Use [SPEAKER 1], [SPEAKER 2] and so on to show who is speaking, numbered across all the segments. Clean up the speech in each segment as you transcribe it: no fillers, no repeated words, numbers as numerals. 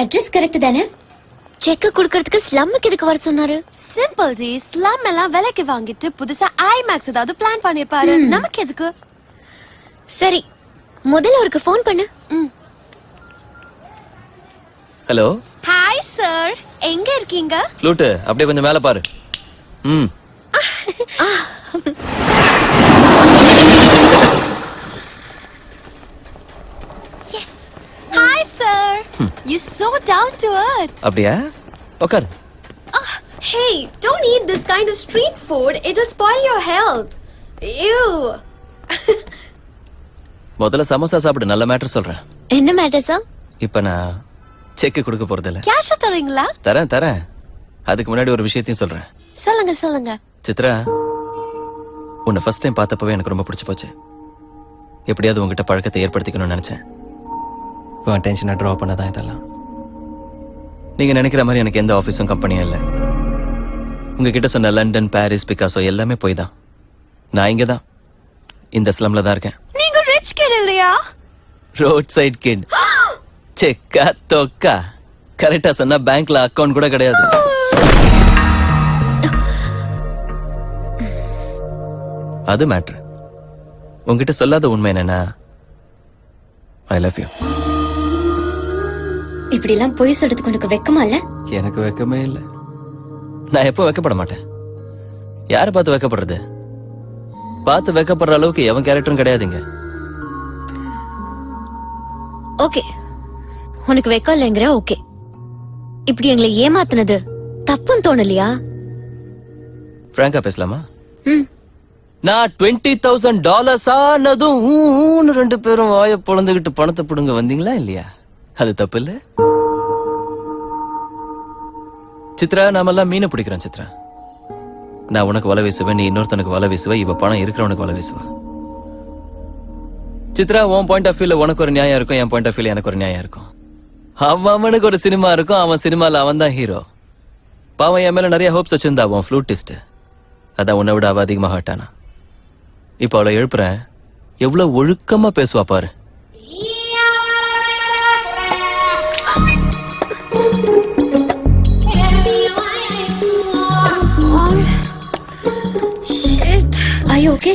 [SPEAKER 1] Address correct தானே? Check கொடுக்கிறதுக்கு ஸ்லம்முக்கு எதுக்கு வர சொன்னாரு?
[SPEAKER 2] சிம்பிள் ஜி, ஸ்லம் எல்லாம் விலைக்கு வாங்கிட்டு புதுசா ஐமேக்ஸ் ஏதாவது பிளான் பண்ணிருப்பாரு. நமக்கு எதுக்கு?
[SPEAKER 1] சரி, முதல்ல அவருக்கு ஃபோன் பண்ணு.
[SPEAKER 3] ஹலோ.
[SPEAKER 2] ஹாய் சார், எங்க இருக்கீங்க?
[SPEAKER 3] ஃப்ளூட் அப்படியே கொஞ்சம் மேல பாரு.
[SPEAKER 2] Yes. Hi sir, you so down to earth.
[SPEAKER 3] அப்படியா? உட்காரு.
[SPEAKER 2] Hey, don't eat this kind of street food. It'll spoil your health. Ew.
[SPEAKER 3] முதல்ல சமோசா சாப்பிடு, நல்ல மேட்டர் சொல்றேன்.
[SPEAKER 1] என்ன மேட்டர்ஸா?
[SPEAKER 3] இப்ப நான் செக் கொடுக்க போறது இல்ல.
[SPEAKER 2] கேஷ் தரீங்களா?
[SPEAKER 3] தரேன். அதுக்கு முன்னாடி ஒரு விஷயத்தையும் சொல்றேன்.
[SPEAKER 2] சொல்லுங்க.
[SPEAKER 3] சித்ரா, உன்னை ஃபர்ஸ்ட் டைம் பார்த்தப்பவே எனக்கு ரொம்ப பிடிச்சு போச்சு. எப்படியாவது உங்ககிட்ட பழக்கத்தை ஏற்படுத்திக்கணும்னு நினைச்சேன். உன் டென்ஷனை ட்ரா பண்ணதான் இதெல்லாம். நீங்க நினைக்கிற மாதிரி எனக்கு எந்த ஆபீஸும் கம்பெனியும் இல்லை. உங்ககிட்ட சொன்ன லண்டன், பாரிஸ், பிகாசோ எல்லாமே போய் தான். நான் இங்க தான், இந்த ஸ்லம்ல தான் இருக்கேன்.
[SPEAKER 2] நீங்க ரிச் கிட் இல்லையா?
[SPEAKER 3] Road side kid. செக்கா தொக்கா. கரெக்டா சொன்னா பேங்க்ல அக்கவுண்ட் கூட கிடையாது. அது மேட்ரு. உங்ககிட்ட சொல்லாத உண்மை என்னன்னா, ஐ லவ் யூ.
[SPEAKER 1] இப்படி எல்லாம் பொய் சொல்றதுக்கு உனக்கு வெக்கமா இல்ல?
[SPEAKER 3] எனக்கு வெக்கமே இல்ல. நான் எப்போ வெக்கப்பட மாட்டேன். யாரை பார்த்து வெக்கப்படுறது? பார்த்து வெக்கப்படுற அளவுக்கு எவன் கேரக்டரும் கிடையாதுங்க.
[SPEAKER 1] ஓகே, உனக்கு வெக்கம் இல்லைங்கிற. ஓகே, இப்படி எங்களை ஏமாத்துனது தப்புன்னு தோணலையா?
[SPEAKER 3] பிராங்கா பேசலாமா?
[SPEAKER 1] நான்
[SPEAKER 3] $20,000 ஆனதும் ரெண்டு பேரும் வாய பொழந்துகிட்டு பணத்தை பிடுங்க வந்தீங்களா இல்லையா? அது தப்பு இல்ல. சித்ரா, நாமெல்லாம் மீனை பிடிக்கிறோம். சித்ரா, நான் உனக்கு வலை வீசுவேன், நீ இன்னொருத்தனுக்கு வலை வீசுவ, இவ பணம் இருக்கிறவனுக்கு வலை வீசுவா. சித்ரா, உன் பாயிண்ட் ஆஃப் வியூல உனக்கு ஒரு நியாயம் இருக்கும், என் பாயிண்ட் ஆஃப் வியூல எனக்கு ஒரு நியாயம் இருக்கும். அவனுக்கு ஒரு சினிமா இருக்கும், அவன் சினிமால அவன் தான் ஹீரோ. பாவன் என் மேல நிறைய ஹோப்ஸ் வச்சிருந்தா அவன் ஃப்ளூட்டிஸ்ட். அதான் உன்னை விட அவ அதிகமாக ஹட்டானா. இப்ப அவளை எழுப்புறேன், எவ்வளவு ஒழுக்கமா பேசுவா பாரு.
[SPEAKER 1] Are you okay?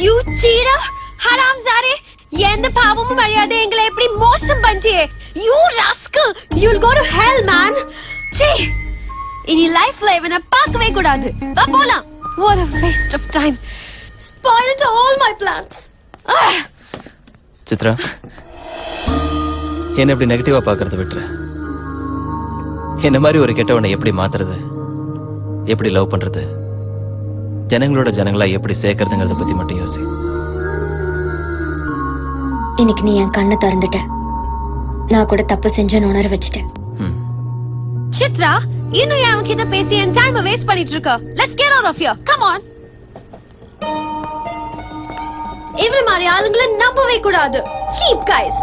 [SPEAKER 2] You cheater! ஹராம்சாரே! எந்த பாவமும் அறியாத எங்களை எப்படி மோசம் பண்ணியே? You rascal! You'll go to hell, man! சீ! இனி லைஃப்ல இவனை பார்க்கவே கூடாது. வா போலாம். What a waste of time. Spoiled all my plans.
[SPEAKER 3] Chitra, என்ன இப்படி நெகட்டிவா பாக்குறத விட்டுற. என்ன மாதிரி ஒரு கெட்டவனை எப்படி மாத்துறது, எப்படி லவ் பண்றது, ஜனங்களோட ஜனங்களா எப்படி சேர்க்கறதுங்கிறத பத்தி மட்டும் யோசி.
[SPEAKER 1] இன்னைக்கு நீ என் கண்ணை திறந்துட்ட. நான் கூட தப்பு செஞ்சேன்னு உணர வச்சுட்டேன்.
[SPEAKER 2] சித்ரா, இன்னும் அவன் கிட்ட பேசி என் டைம் வேஸ்ட் பண்ணிட்டு இருக்க. Let's get out of here. Come on. இவர மாதிரி ஆளுங்களை நம்பவே கூடாது. Cheap guys.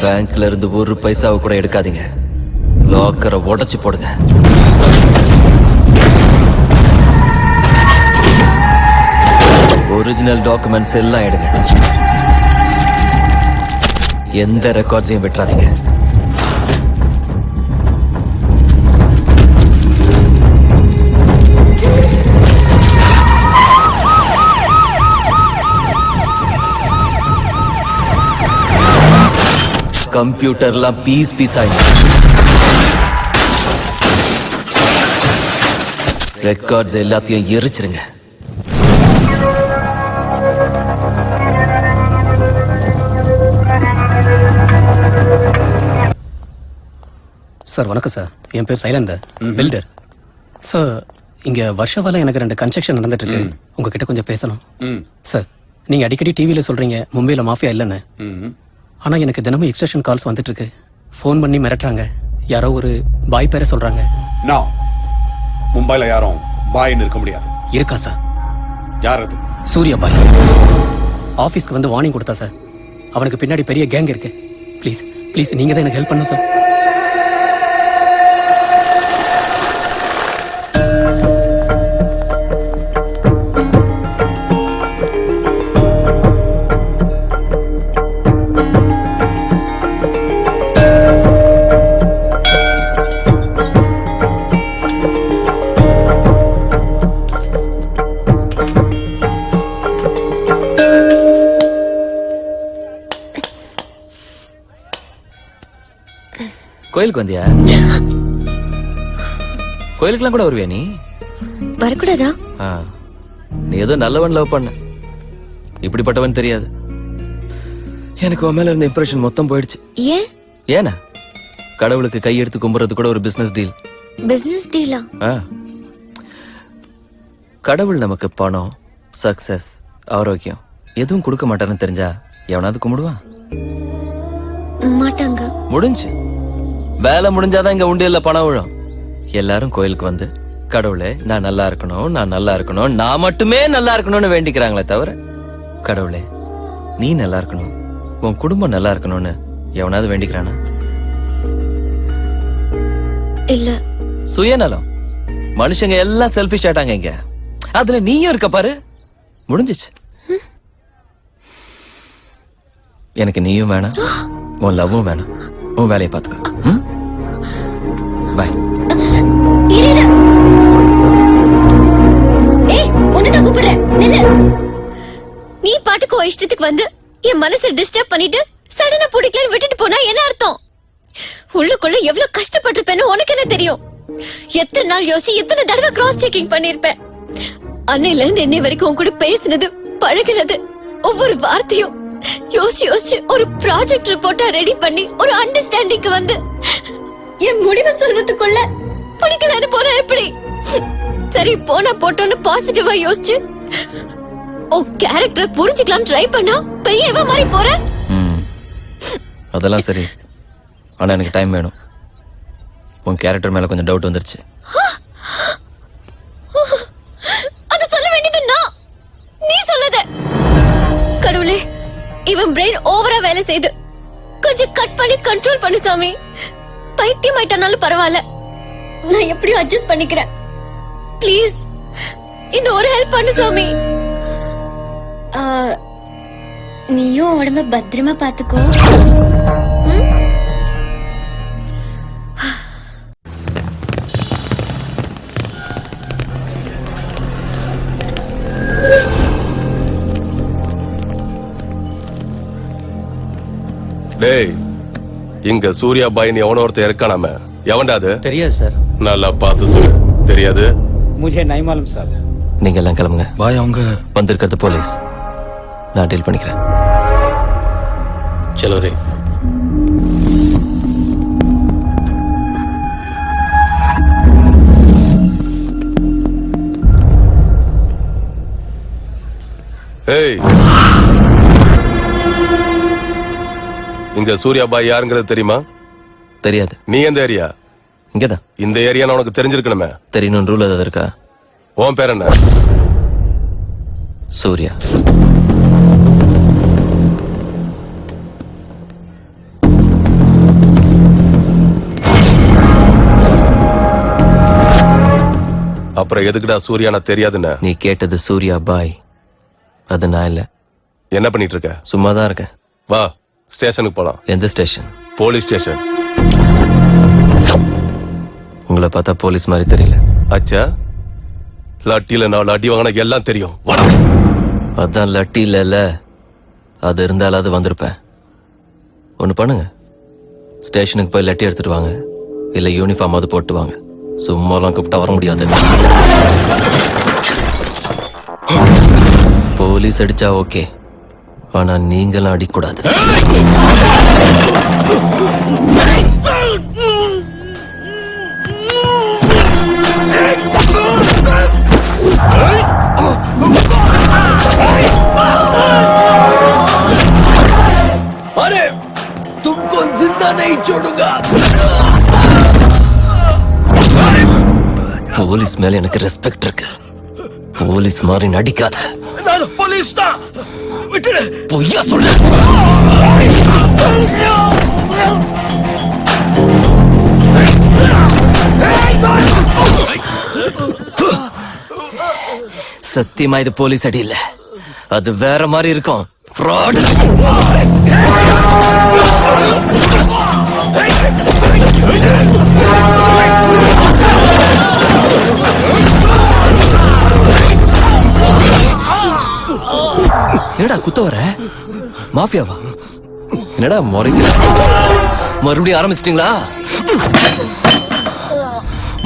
[SPEAKER 3] பேங்க்ல இருந்து ஒரு பைசாவை கூட எடுக்காதீங்க. லாக்கரை உடைச்சு போடுங்க. ஒரிஜினல் டாக்குமெண்ட்ஸ் எல்லாம் எடுங்க. எந்த ரெக்கார்ட்ஸையும் விட்டுறாதீங்க. கம்ப்யூட்டர்லாம் பீஸ் ஆயிடுச்சு. ரெக்கார்ட்ஸ் எல்லாத்தையும் எரிச்சிருங்க.
[SPEAKER 4] சார் வணக்கம் சார். என் பேர் சைலண்ட் பில்டர். சார் இங்கே வருஷவால எனக்கு 2 கன்ஸ்ட்ரக்ஷன் நடந்துட்டு இருக்கு. உங்ககிட்ட கொஞ்சம் பேசணும். சார் நீங்கள் அடிக்கடி டிவியில் சொல்கிறீங்க மும்பையில் மாஃபியா இல்லைன்னு. ஆனால் எனக்கு தினமும் எக்ஸ்டென்ஷன் கால்ஸ் வந்துட்டு இருக்கு. ஃபோன் பண்ணி மிரட்டுறாங்க. யாரோ ஒரு பாய் பேரை சொல்கிறாங்க.
[SPEAKER 5] நான் மும்பையில் யாரும் பாய்னு இருக்க முடியாது.
[SPEAKER 4] இருக்கா சார்?
[SPEAKER 5] யார் அது?
[SPEAKER 4] சூர்யா பாய். ஆஃபீஸ்க்கு வந்து வார்னிங் கொடுத்தா சார். அவனுக்கு பின்னாடி பெரிய கேங் இருக்கு. ப்ளீஸ் ப்ளீஸ் நீங்கள் தான் எனக்கு ஹெல்ப் பண்ணும் சார்.
[SPEAKER 3] கோயிலுக்கு வந்தியா? கோயிலுக்குலாம் கூட வருவியா நீ?
[SPEAKER 1] வரக்கூடாதா?
[SPEAKER 3] நீ ஏதோ நல்லவன் லவ் பண்ண, இப்படிப்பட்டவன் தெரியாது. எனக்கு உன் மேல இருந்த இம்ப்ரெஷன் மொத்தம் போயிடுச்சு.
[SPEAKER 1] ஏன்?
[SPEAKER 3] ஏனா கடவுளுக்கு கையெடுத்து கும்புறது கூட ஒரு பிசினஸ் டீல்.
[SPEAKER 1] பிசினஸ் டீலா?
[SPEAKER 3] கடவுள் நமக்கு பணம், சக்சஸ், ஆரோக்கியம் எதுவும் கொடுக்க மாட்டாருன்னு தெரிஞ்சா எவனாவது கும்பிடுவான்?
[SPEAKER 1] மாட்டாங்க.
[SPEAKER 3] முடிஞ்சு வேலை முடிஞ்சாதான் இங்க உண்டியல்ல பணம் விழும். எல்லாரும் கோயிலுக்கு வந்து கடவுளே நான் நல்லா இருக்கணும், நான் நல்லா இருக்கணும், நான் மட்டுமே நல்லா இருக்கணும்னு வேண்டிக்கிறாங்களே தவிர கடவுளே நீ நல்லா இருக்கணும், உன் குடும்பம் நல்லா இருக்கணும்னு எவனாவது வேண்டிக்கிறானா?
[SPEAKER 1] இல்ல.
[SPEAKER 3] சுயநலம். மனுஷங்க எல்லாம் செல்ஃபிஷ் ஆயிட்டாங்க இங்க. அதுல நீயும் இருக்க பாரு. முடிஞ்சிச்சு. எனக்கு நீயும் வேணாம், உன் லவ்வும் வேணாம். உன் வேலையை பாத்துக்க. பாய்.
[SPEAKER 2] நீ பாட்டுக்கு இஷ்டத்துக்கு வந்து என் மனசை டிஸ்டர்ப் பண்ணிட்டு சடனா பிடிக்கலன்னு விட்டுட்டு போனா என்ன அர்த்தம்? உள்ளுக்குள்ள எவ்வளவு கஷ்டப்பட்டிருப்பேன்னு உனக்கு என்ன தெரியும்? எத்தனை நாள் யோசிச்சு எத்தனை தடவை கிராஸ் செக்கிங் பண்ணிருப்பேன். அன்னையில இருந்து என்னை வரைக்கும் உன் கூட பேசினது, பழகினது, ஒவ்வொரு வார்த்தையும் யோசிச்சு யோசிச்சு ஒரு ப்ராஜெக்ட் ரிப்போர்ட்டா ரெடி பண்ணி ஒரு அண்டர்ஸ்டாண்டிங்க்கு வந்து என் முடிவை சொல்றதுக்குள்ள பிடிக்கலன்னு போற எப்படி? சரி போனா போட்டோன்னு பாசிட்டிவா யோசிச்சு உன் கேரக்டர் புரிஞ்சுக்கலாம் ட்ரை பண்ணா பெரியவ மாதிரி போற.
[SPEAKER 3] அதெல்லாம் சரி, ஆனா எனக்கு டைம் வேணும். உன் கேரக்டர் மேல கொஞ்சம் டவுட் வந்துருச்சு.
[SPEAKER 2] அது சொல்ல வேண்டியது நான், நீ சொல்லத. கடவுளே, இவன் பிரெயின் ஓவரா வேலை செய்து கொஞ்சம் கட் பண்ணி கண்ட்ரோல் பண்ணு சாமி. பைத்தியம் ஆயிட்டானாலும் பரவாயில்ல, நான் எப்படியும் அட்ஜஸ்ட் பண்ணிக்கிறேன். ப்ளீஸ் இந்த ஒரு ஹெல்ப் பண்ணு சாமி.
[SPEAKER 1] நீயும் உடம்ப பத்திரமா பாத்துக்கோ.
[SPEAKER 6] டேய், இங்க சூர்யா பாய்னு எவனோ ஒருத்தர் இருக்கானாம. எவன்டா அது?
[SPEAKER 4] தெரியாது சார்.
[SPEAKER 6] நல்லா பார்த்து சொல்லு. தெரியாது?
[SPEAKER 4] मुझे नहीं मालूम साहब.
[SPEAKER 3] நீங்க எல்லாம் கிளம்புங்க. பாய், அவங்க வந்திருக்கிறது போலீஸ். நான் டீல் பண்ணிக்கிறேன்.
[SPEAKER 4] चलो रे.
[SPEAKER 6] ஏய், இங்க சூர்யா பாய் யாருங்கிறது தெரியுமா?
[SPEAKER 3] தெரியாது.
[SPEAKER 6] நீ எந்த ஏரியா?
[SPEAKER 3] இங்கதான்.
[SPEAKER 6] இந்த ஏரியா உனக்கு தெரிஞ்சிருக்கணுமே.
[SPEAKER 3] தெரியணும் ரூல் ஏதாவது இருக்கா?
[SPEAKER 6] உன் பேர் என்ன?
[SPEAKER 3] சூர்யா.
[SPEAKER 6] அப்புறம் எதுக்குடா சூர்யானா தெரியாதுன்னு?
[SPEAKER 3] நீ கேட்டது சூர்யா பாய், அது நான் இல்ல.
[SPEAKER 6] என்ன பண்ணிட்டு இருக்க?
[SPEAKER 3] சும்மாதான் இருக்கேன்.
[SPEAKER 6] வா, ஸ்டேஷனுக்கு போலாம்.
[SPEAKER 3] எந்த ஸ்டேஷன்?
[SPEAKER 6] Police station.
[SPEAKER 3] உங்களை பார்த்தா போலீஸ் மாதிரி தெரியல.
[SPEAKER 6] அச்சா, லட்டியில 4 அடி வாங்கினா எல்லாம் தெரியும். வாடா.
[SPEAKER 3] அதான் லட்டி இல்ல, அது இருந்தாலும் அது வந்திருப்பேன். ஒண்ணு பண்ணுங்க, ஸ்டேஷனுக்கு போய் லட்டி எடுத்துட்டு வாங்க, இல்ல யூனிஃபார்ம் அது போட்டு வாங்க. சும்மாலாம் கூப்பிட்டா வர முடியாது. போலீஸ் அடிச்சா ஓகே, ஆனா நீங்களும் அடிக்கூடாது. अरे तुमको जिंदा नहीं छोड़ूंगा போலீஸ் மேல எனக்கு ரெஸ்பெக்ட் இருக்கு போலீஸ் மாதிரி நடிக்காத போலீஸ் தான் விட்டுடு பொய்யா சொல்ல சத்தியமா இது போலீஸ் அடி இல்ல அது வேற மாதிரி இருக்கும் fraud என்னடா குத்த வர மாஃபியாவா என்னடா முறைக்கிற மறுபடியும் ஆரம்பிச்சிட்டீங்களா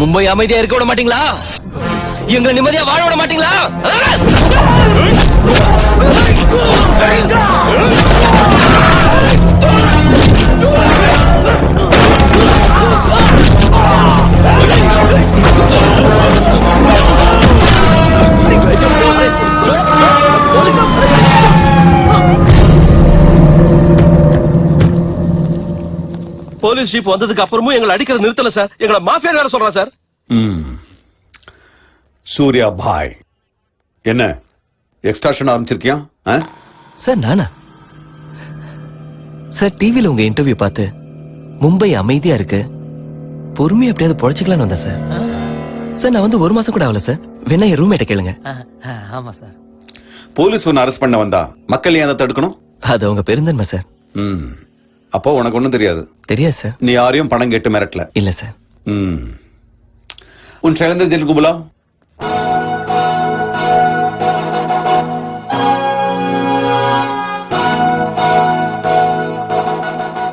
[SPEAKER 3] மும்பை அமைதியா இருக்க விட மாட்டீங்களா எங்களை நிம்மதியா வாழ விட மாட்டீங்களா
[SPEAKER 6] போலீஸ் ஜீப் வந்ததுக்கு அப்புறமும் எங்களை அடிக்கிறது நிறுத்தல சார் எங்களை மாஃபியா வேற சொல்றான் சார்
[SPEAKER 5] சூர்யா பாய் என்ன எக்ஸ்ட்ராஷன் ஆரம்பிச்சிருக்கியா?
[SPEAKER 3] சார் நானா சார் டிவில உங்க இன்டர்வியூ பார்த்து மும்பை அமைதியா இருக்கு பொறுமையா எப்படியாவது பொழைச்சிக்கலாம்னு வந்தேன் சார் சார் நான் வந்து 1 மாசம் கூட ஆகல சார் வேணா என் ரூம்மேட்ட கேளுங்க
[SPEAKER 4] ஆமா சார்.
[SPEAKER 5] போலீஸ் ஒன்னு அரெஸ்ட் பண்ண வந்தா மக்கள் ஏன் அதை தடுக்கணும்?
[SPEAKER 3] அது உங்க பெருந்தன்மை சார்
[SPEAKER 5] அப்போ உனக்கு ஒண்ணும் தெரியாது.
[SPEAKER 3] தெரியாது சார்.
[SPEAKER 5] நீ யாரையும் பணம் கேட்டு மிரட்டல?
[SPEAKER 3] இல்ல சார்.
[SPEAKER 5] உன் शैलेंद्र जेल को बुलाओ.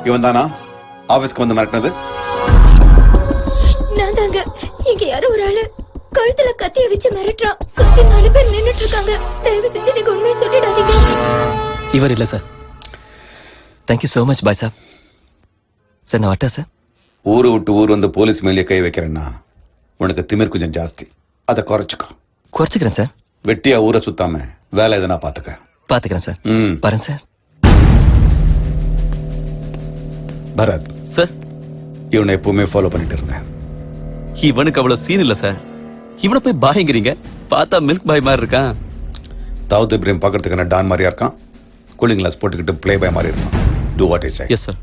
[SPEAKER 5] இவன் தானா ஆபீஸ்க்கு வந்து மிரட்டினது?
[SPEAKER 1] நான் தாங்க. இங்க யாரோ ஒரு ஆளு கழுத்துல கத்திய வச்சு மிரட்டுறான். சுத்தி 4 பேர் நின்னுட்டு இருக்காங்க. தயவு செஞ்சு நீங்க உண்மையை சொல்லிடாதீங்க.
[SPEAKER 4] இவர் இல்ல sir.
[SPEAKER 3] Thank you so much bye sir. Sir நான் வரட்டா சார்?
[SPEAKER 5] ஊரு விட்டு ஊர் வந்து போலீஸ் மேலே கை வைக்கிறேன்னா உனக்கு திமிர் கொஞ்சம் ஜாஸ்தி. அதை குறைச்சிக்கோ.
[SPEAKER 3] குறைச்சிக்கிறேன் சார்.
[SPEAKER 5] வெட்டியா ஊரை சுத்தாம வேலை எதனா
[SPEAKER 3] பாத்துக்கிறேன் சார். வரேன் சார்.
[SPEAKER 5] பரத்
[SPEAKER 7] சார்,
[SPEAKER 5] இவனை எப்பவுமே ஃபாலோ பண்ணிட்டு இருந்தேன்.
[SPEAKER 7] இவனுக்கு அவ்வளவு சீன் இல்ல சார். இவனை போய் பாய்ங்கிறீங்க. பார்த்தா மில்க் பாய் மாதிரி இருக்கான்.
[SPEAKER 5] தாவூத் இப்ராஹிம் பாக்கிறதுக்கு டான் மாதிரியா இருக்கான். கூலிங் கிளாஸ் போட்டுக்கிட்டு பிளே பாய் மாதிரி இருக்கான். To what is
[SPEAKER 7] yes sir.